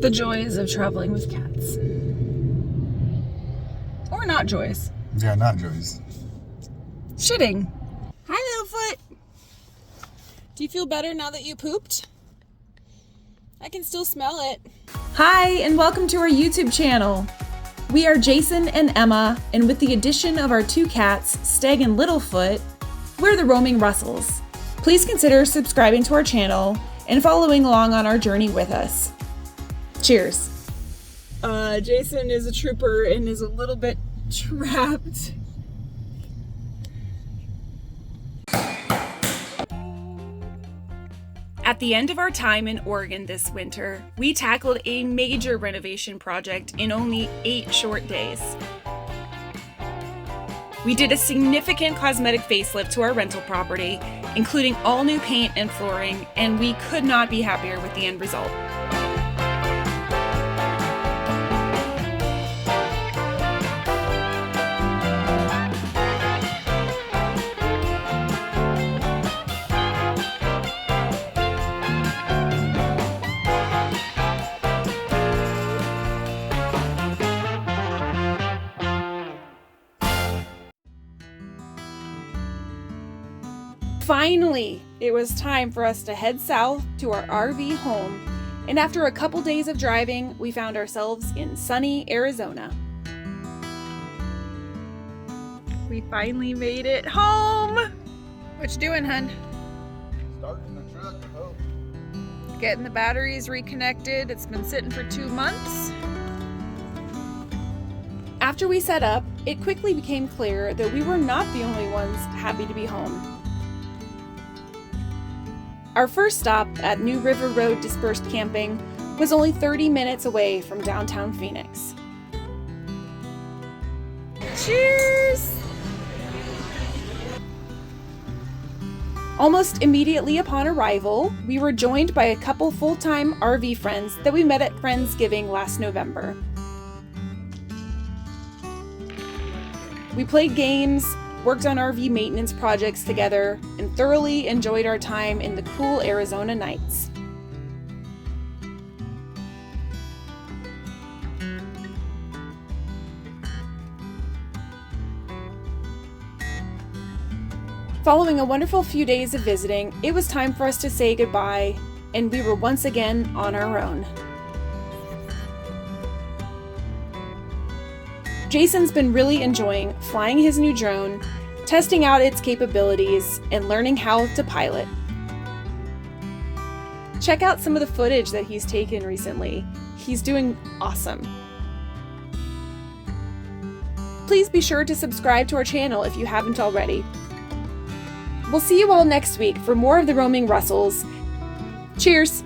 The joys of traveling with cats. Or not joys. Yeah, not joys. Shitting. Hi, Little Foot. Do you feel better now that you pooped? I can still smell it. Hi, and welcome to our YouTube channel. We are Jason and Emma, and with the addition of our two cats, Steg and Little Foot, we're the Roaming Russells. Please consider subscribing to our channel and following along on our journey with us. Cheers. Jason is a trooper and is a little bit trapped. At the end of our time in Oregon this winter, we tackled a major renovation project in only 8 short days. We did a significant cosmetic facelift to our rental property, including all new paint and flooring, and we could not be happier with the end result. Finally, it was time for us to head south to our RV home, and after a couple days of driving, we found ourselves in sunny Arizona. We finally made it home! What you doing, hun? Starting the truck, I hope. Getting the batteries reconnected. It's been sitting for 2 months. After we set up, it quickly became clear that we were not the only ones happy to be home. Our first stop at new River Road Dispersed Camping was only 30 minutes away from downtown Phoenix. Cheers! Almost immediately upon arrival, we were joined by a couple full-time RV friends that we met at Friendsgiving last November. We played games, worked on RV maintenance projects together, and thoroughly enjoyed our time in the cool Arizona nights. Following a wonderful few days of visiting, it was time for us to say goodbye, and we were once again on our own. Jason's been really enjoying flying his new drone, testing out its capabilities, and learning how to pilot. Check out some of the footage that he's taken recently. He's doing awesome. Please be sure to subscribe to our channel if you haven't already. We'll see you all next week for more of the Roaming Russells. Cheers!